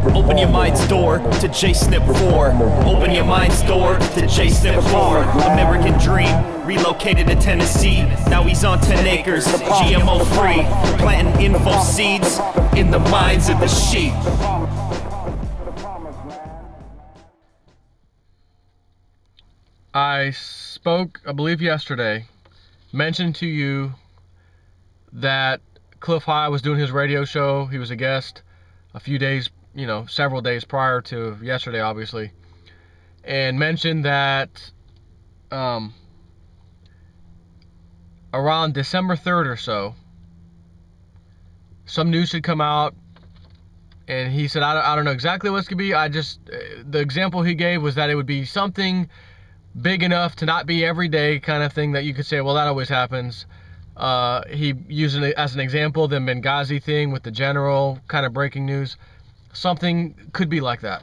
Open your mind's door to JSNIP 4. Open your mind's door to JSNIP 4. American dream, relocated to Tennessee. Now he's on 10 acres, GMO free. Planting info seeds in the minds of the sheep. I spoke, I believe yesterday, mentioned to you that Clif was doing his radio show. He was a guest a few days, several days prior to yesterday, obviously, and mentioned that around December 3rd or so, some news should come out. And he said, I don't know exactly what it's going to be. The example he gave was that it would be something big enough to not be every day kind of thing that you could say, well, that always happens. He used it as an example, the Benghazi thing with the general kind of breaking news. Something could be like that.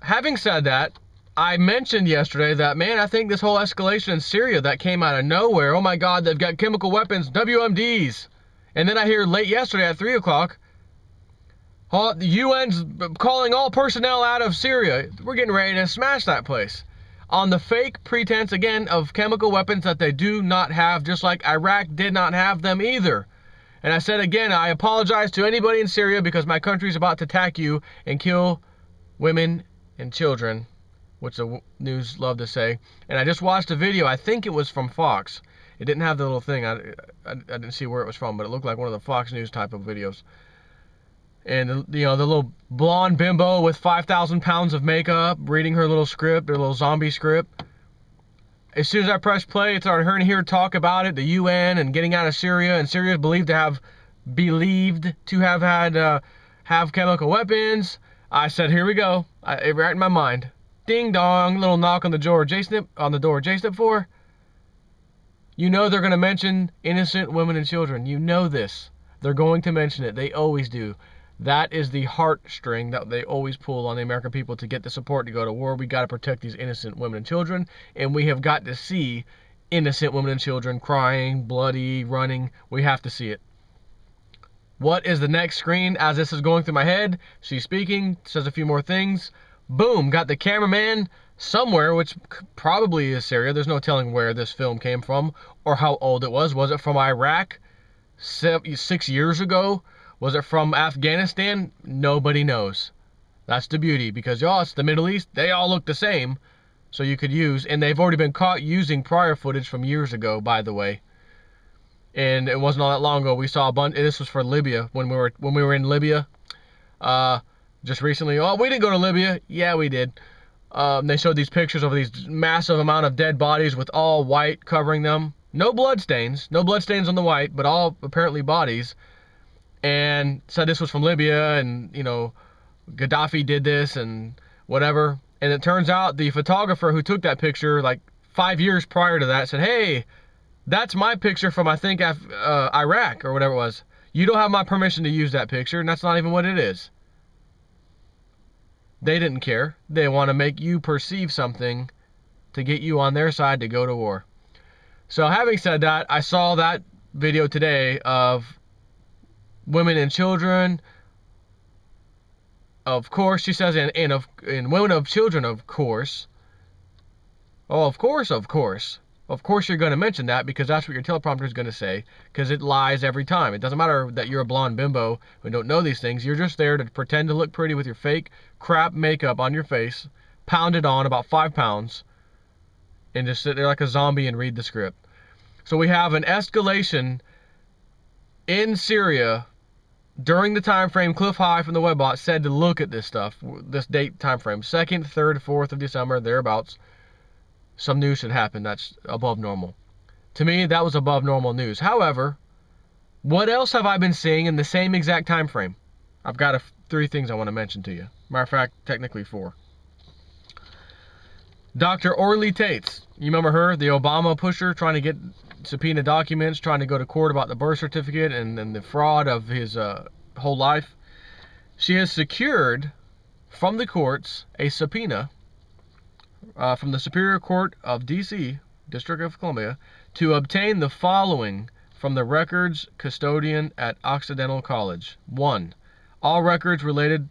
Having said that, I mentioned yesterday that, man, I think this whole escalation in Syria that came out of nowhere, oh my God, they've got chemical weapons, WMDs. And then I hear late yesterday at 3 o'clock, the UN's calling all personnel out of Syria. We're getting ready to smash that place. On the fake pretense, again, of chemical weapons that they do not have, just like Iraq did not have them either. And I said again, I apologize to anybody in Syria because my country is about to attack you and kill women and children, which the news love to say. And I just watched a video, I think it was from Fox. It didn't have the little thing, I didn't see where it was from, but it looked like one of the Fox News type of videos. And, the little blonde bimbo with 5,000 pounds of makeup, reading her little script, her little zombie script. As soon as I pressed play, it started hearing her talk about it, the UN and getting out of Syria. And Syria is believed to have had chemical weapons. I said, here we go. Right in my mind. Ding dong, little knock on the door. JSNIP 4. You know they're going to mention innocent women and children. You know this. They're going to mention it. They always do. That is the heartstring that they always pull on the American people to get the support to go to war. We got to protect these innocent women and children, and we have got to see innocent women and children crying, bloody, running. We have to see it. What is the next screen as this is going through my head? She's speaking, says a few more things. Boom, got the cameraman somewhere, which probably is Syria. There's no telling where this film came from or how old it was. Was it from Iraq 6 years ago? Was it from Afghanistan? Nobody knows. That's the beauty, because y'all, it's the Middle East. They all look the same, so you could use, and they've already been caught using prior footage from years ago, by the way. And it wasn't all that long ago. We saw a bunch. This was for Libya when we were in Libya, just recently. Oh, we didn't go to Libya. Yeah, we did. They showed these pictures of these massive amount of dead bodies with all white covering them. No blood stains. No blood stains on the white, but all apparently bodies. And said this was from Libya, and Gaddafi did this and whatever. And it turns out the photographer who took that picture like 5 years prior to that said, hey, that's my picture from, I think, Iraq or whatever it was. You don't have my permission to use that picture, and that's not even what it is. They didn't care. They want to make you perceive something to get you on their side to go to war. So having said that, I saw that video today of women and children, of course, she says, and women of children, of course. Oh, of course. Of course you're going to mention that, because that's what your teleprompter is going to say, because it lies every time. It doesn't matter that you're a blonde bimbo who don't know these things. You're just there to pretend to look pretty with your fake crap makeup on your face, pounded on about 5 pounds, and just sit there like a zombie and read the script. So we have an escalation in Syria during the time frame Clif from the Webbot said to look at this stuff, this date time frame, 2nd, 3rd, 4th of December, thereabouts. Some news should happen that's above normal. To me, that was above normal news. However, what else have I been seeing in the same exact time frame? I've got 3 things I want to mention to you. Matter of fact, technically 4. Dr. Orly Tates, you remember her, the Obama pusher, trying to get subpoena documents, trying to go to court about the birth certificate and the fraud of his whole life. She has secured from the courts a subpoena from the Superior Court of D.C., District of Columbia, to obtain the following from the records custodian at Occidental College. 1. All records related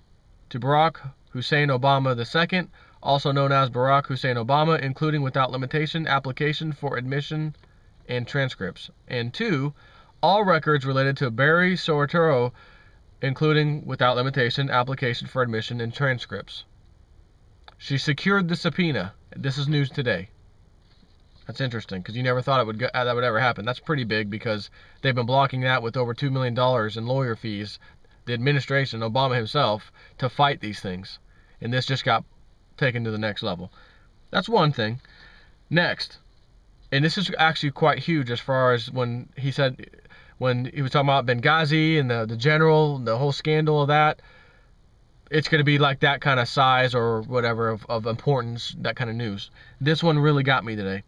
to Barack Hussein Obama II, also known as Barack Hussein Obama, including without limitation application for admission and transcripts. And 2, all records related to Barry Soetoro, including without limitation application for admission and transcripts. She secured the subpoena. This is news today. That's interesting, because you never thought that would ever happen. That's pretty big, because they've been blocking that with over $2 million in lawyer fees, the administration, Obama himself, to fight these things. And this just got taken to the next level. That's one thing. Next, and this is actually quite huge as far as when he was talking about Benghazi and the general, the whole scandal of that, it's going to be like that kind of size or whatever of importance, that kind of news. This one really got me today.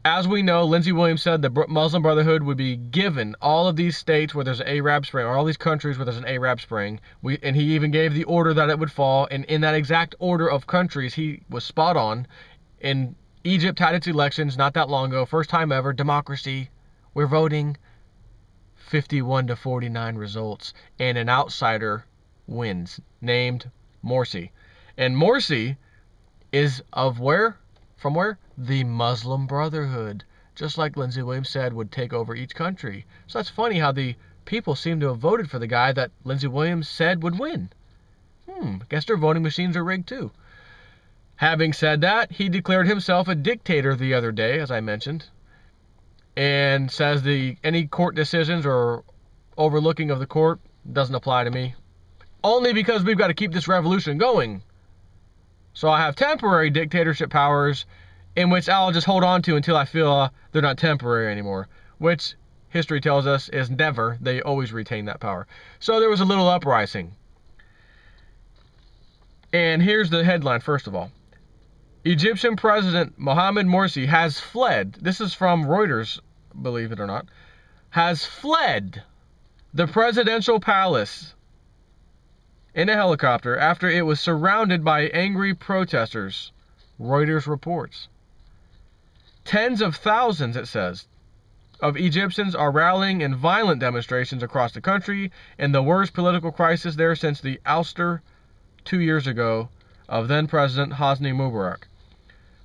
As we know, Lindsey Williams said the Muslim Brotherhood would be given all of these states where there's an Arab Spring, or all these countries where there's an Arab Spring. And he even gave the order that it would fall. And in that exact order of countries, he was spot on. And Egypt had its elections not that long ago. First time ever. Democracy. We're voting. 51-49 results. And an outsider wins, named Morsi. And Morsi is of where? From where? The Muslim Brotherhood. Just like Lindsey Williams said would take over each country. So that's funny how the people seem to have voted for the guy that Lindsey Williams said would win. Guess their voting machines are rigged too. Having said that, he declared himself a dictator the other day, as I mentioned. And says any court decisions or overlooking of the court doesn't apply to me. Only because we've got to keep this revolution going. So I have temporary dictatorship powers in which I'll just hold on to until I feel they're not temporary anymore. Which history tells us is never. They always retain that power. So there was a little uprising. And here's the headline, first of all. Egyptian President Mohamed Morsi has fled. This is from Reuters, believe it or not. Has fled the presidential palace in a helicopter after it was surrounded by angry protesters, Reuters reports. Tens of thousands, it says, of Egyptians are rallying in violent demonstrations across the country in the worst political crisis there since the ouster 2 years ago of then-President Hosni Mubarak.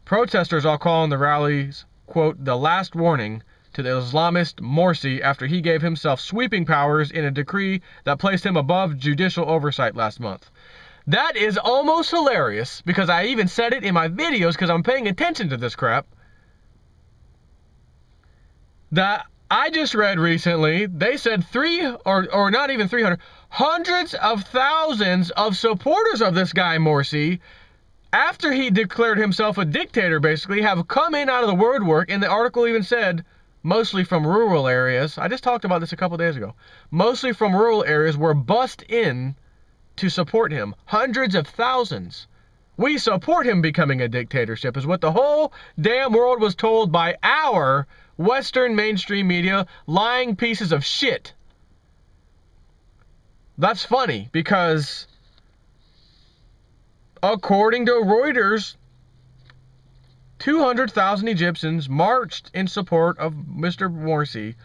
Protesters are calling the rallies, quote, the last warning to the Islamist Morsi after he gave himself sweeping powers in a decree that placed him above judicial oversight last month. That is almost hilarious, because I even said it in my videos because I'm paying attention to this crap. That I just read recently, they said or not even 300, hundreds of thousands of supporters of this guy Morsi, after he declared himself a dictator basically, have come in out of the woodwork, and the article even said, mostly from rural areas. I just talked about this a couple days ago. Mostly from rural areas were bussed in to support him. Hundreds of thousands. We support him becoming a dictatorship, is what the whole damn world was told by our Western mainstream media, lying pieces of shit. That's funny, because according to Reuters, 200,000 Egyptians marched in support of Mr. Morsi,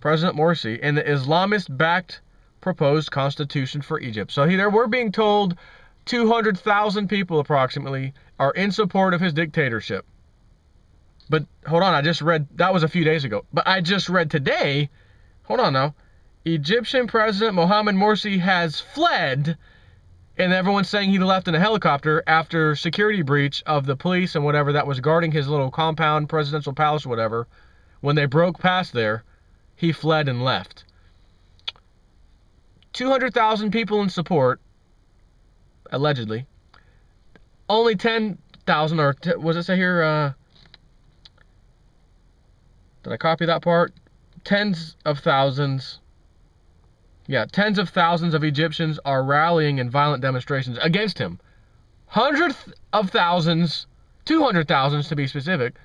President Morsi, in the Islamist-backed proposed constitution for Egypt. So here we're being told 200,000 people approximately are in support of his dictatorship. But hold on, I just read, that was a few days ago. But I just read today, hold on now, Egyptian President Mohamed Morsi has fled, and everyone's saying he left in a helicopter after security breach of the police and whatever that was guarding his little compound, presidential palace, whatever. When they broke past there, he fled and left. 200,000 people in support, allegedly. Only 10,000, or what does it say here? Did I copy that part? Tens of thousands. Yeah, tens of thousands of Egyptians are rallying in violent demonstrations against him. Hundreds of thousands, 200,000 to be specific,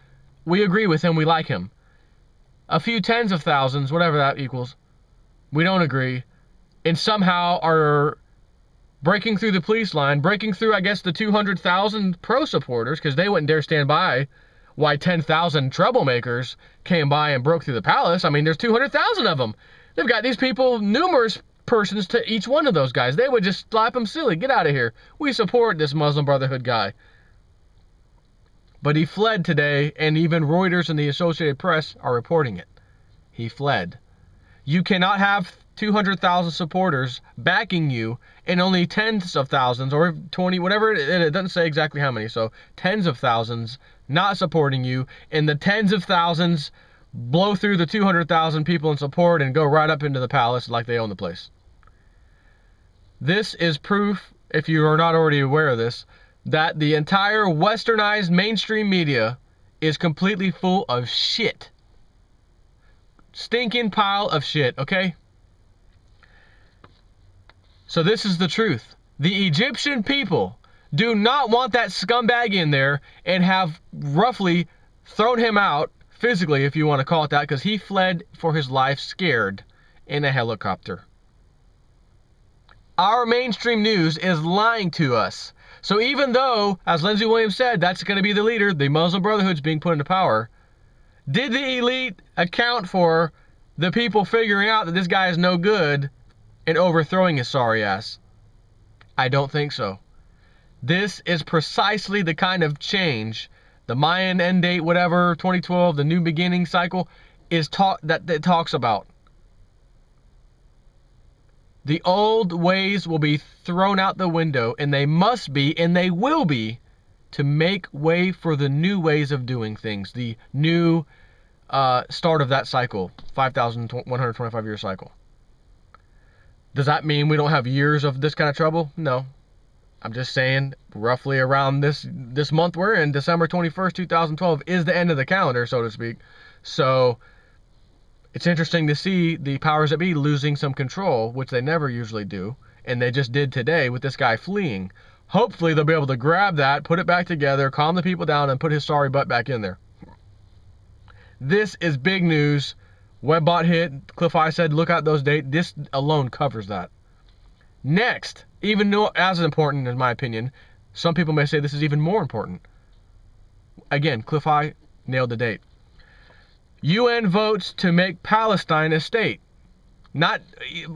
we agree with him, we like him. A few tens of thousands, whatever that equals, we don't agree, and somehow are breaking through the police line, breaking through, I guess, the 200,000 pro-supporters, because they wouldn't dare stand by why 10,000 troublemakers came by and broke through the palace. I mean, there's 200,000 of them. They've got these people, numerous persons to each one of those guys. They would just slap him silly. Get out of here. We support this Muslim Brotherhood guy. But he fled today, and even Reuters and the Associated Press are reporting it. He fled. You cannot have 200,000 supporters backing you and only tens of thousands or 20, whatever, it doesn't say exactly how many, so tens of thousands not supporting you, and the tens of thousands blow through the 200,000 people in support and go right up into the palace like they own the place. This is proof, if you are not already aware of this, that the entire westernized mainstream media is completely full of shit. Stinking pile of shit, okay? So this is the truth. The Egyptian people do not want that scumbag in there and have roughly thrown him out, physically if you want to call it that, because he fled for his life scared in a helicopter. Our mainstream news is lying to us. So even though, as Lindsey Williams said, that's going to be the leader, the Muslim Brotherhood's being put into power, did the elite account for the people figuring out that this guy is no good and overthrowing his sorry ass? I don't think so. This is precisely the kind of change, the Mayan end date, whatever, 2012, the new beginning cycle, is that talks about. The old ways will be thrown out the window, and they must be, and they will be, to make way for the new ways of doing things. The new start of that cycle, 5,125 year cycle. Does that mean we don't have years of this kind of trouble? No. I'm just saying, roughly around this month we're in, December 21st, 2012, is the end of the calendar, so to speak. So it's interesting to see the powers that be losing some control, which they never usually do, and they just did today with this guy fleeing. Hopefully they'll be able to grab that, put it back together, calm the people down, and put his sorry butt back in there. This is big news. Webbot hit. Clif said, look out those dates. This alone covers that. Next, even though as important in my opinion, some people may say this is even more important. Again, Clif nailed the date. UN votes to make Palestine a state, not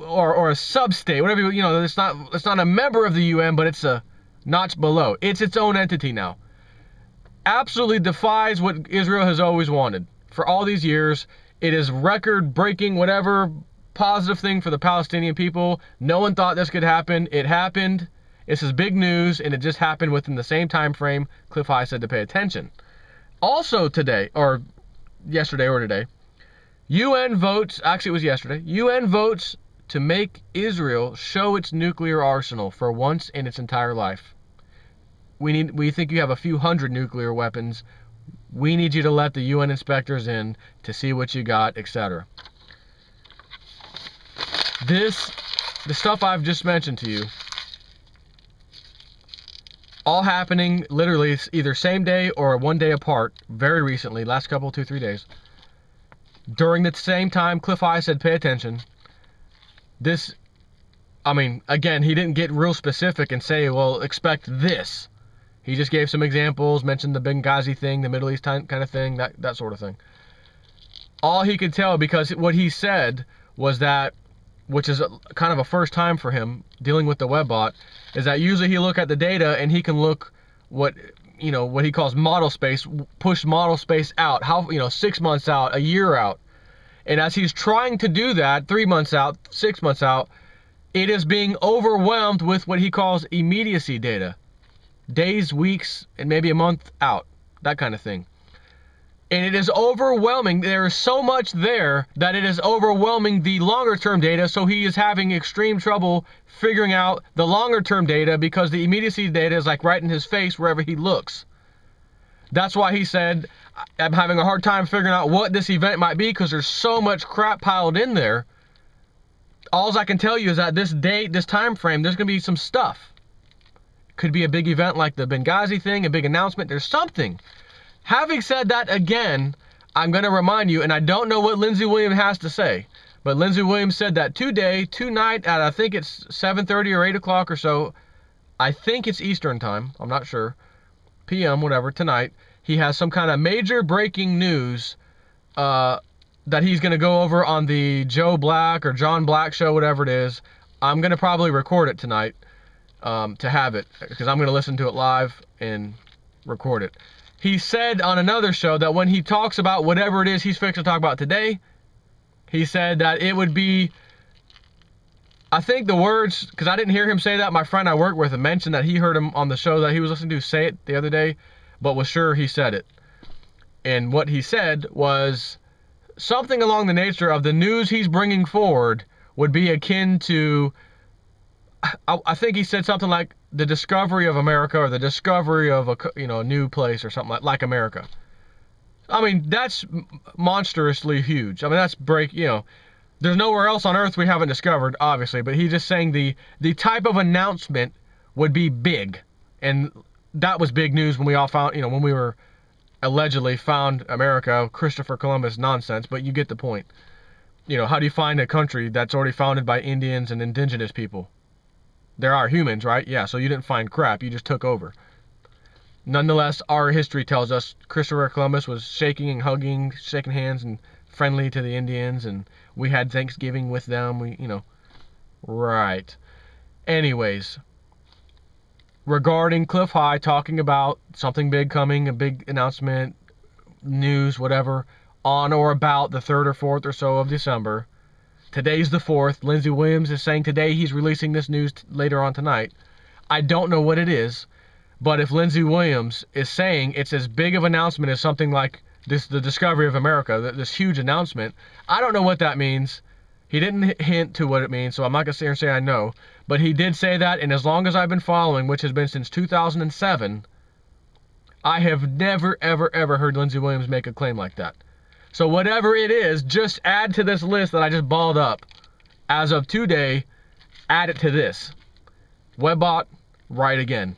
or a sub-state, whatever you know. It's not a member of the UN, but it's a notch below. It's its own entity now. Absolutely defies what Israel has always wanted for all these years. It is record-breaking, whatever positive thing for the Palestinian people. No one thought this could happen. It happened. This is big news, and it just happened within the same time frame Clif said to pay attention. Also today, or yesterday or today, UN votes, actually it was yesterday, UN votes to make Israel show its nuclear arsenal for once in its entire life. We think you have a few hundred nuclear weapons. We need you to let the UN inspectors in to see what you got, etc. The stuff I've just mentioned to you, all happening literally either same day or one day apart, very recently, last couple, 2-3 days. During the same time, Clif said, pay attention. This, I mean, again, he didn't get real specific and say, well, expect this. He just gave some examples, mentioned the Benghazi thing, the Middle East kind of thing, that sort of thing. All he could tell, because what he said was that, which is kind of a first time for him dealing with the Webbot, is that usually he look at the data and he can look what he calls model space, push model space out, 6 months out, a year out. And as he's trying to do that, 3 months out, 6 months out, it is being overwhelmed with what he calls immediacy data. Days, weeks, and maybe a month out, that kind of thing. And it is overwhelming. There is so much there that it is overwhelming the longer term data, so he is having extreme trouble figuring out the longer term data because the immediacy data is like right in his face wherever he looks. That's why he said, I'm having a hard time figuring out what this event might be because there's so much crap piled in there. All I can tell you is that this date, this time frame, there's going to be some stuff. Could be a big event like the Benghazi thing, a big announcement. There's something. Having said that, again, I'm going to remind you, and I don't know what Lindsey Williams has to say, but Lindsey Williams said that tonight at, I think it's 7:30 or 8 o'clock or so, I think it's Eastern time, I'm not sure, PM, whatever, tonight, he has some kind of major breaking news that he's going to go over on the Joe Black or John Black show, whatever it is, I'm going to probably record it tonight to have it, because I'm going to listen to it live and record it. He said on another show that when he talks about whatever it is he's fixing to talk about today, he said that it would be, I think the words, because I didn't hear him say that, my friend I work with mentioned that he heard him on the show that he was listening to say it the other day, but was sure he said it. And what he said was something along the nature of the news he's bringing forward would be akin to, I think he said something like the discovery of America, or the discovery of a new place, or something like America. I mean, that's monstrously huge. I mean, that's there's nowhere else on earth we haven't discovered, obviously, but he's just saying the type of announcement would be big. And that was big news when we all found, when we were allegedly found America, Christopher Columbus nonsense, but you get the point. How do you find a country that's already founded by Indians and indigenous people? There are humans, right? Yeah, so you didn't find crap, you just took over. Nonetheless, our history tells us Christopher Columbus was shaking and hugging, shaking hands and friendly to the Indians, and we had Thanksgiving with them, right. Anyways, regarding Clif High, talking about something big coming, a big announcement, news, whatever, on or about the 3rd or 4th or so of December. Today's the 4th. Lindsey Williams is saying today he's releasing this news later on tonight. I don't know what it is, but if Lindsey Williams is saying it's as big of an announcement as something like this, the discovery of America, this huge announcement, I don't know what that means. He didn't hint to what it means, so I'm not going to sit here and say I know. But he did say that, and as long as I've been following, which has been since 2007, I have never, ever, ever heard Lindsey Williams make a claim like that. So whatever it is, just add to this list that I just balled up. As of today, add it to this. Webbot, right again.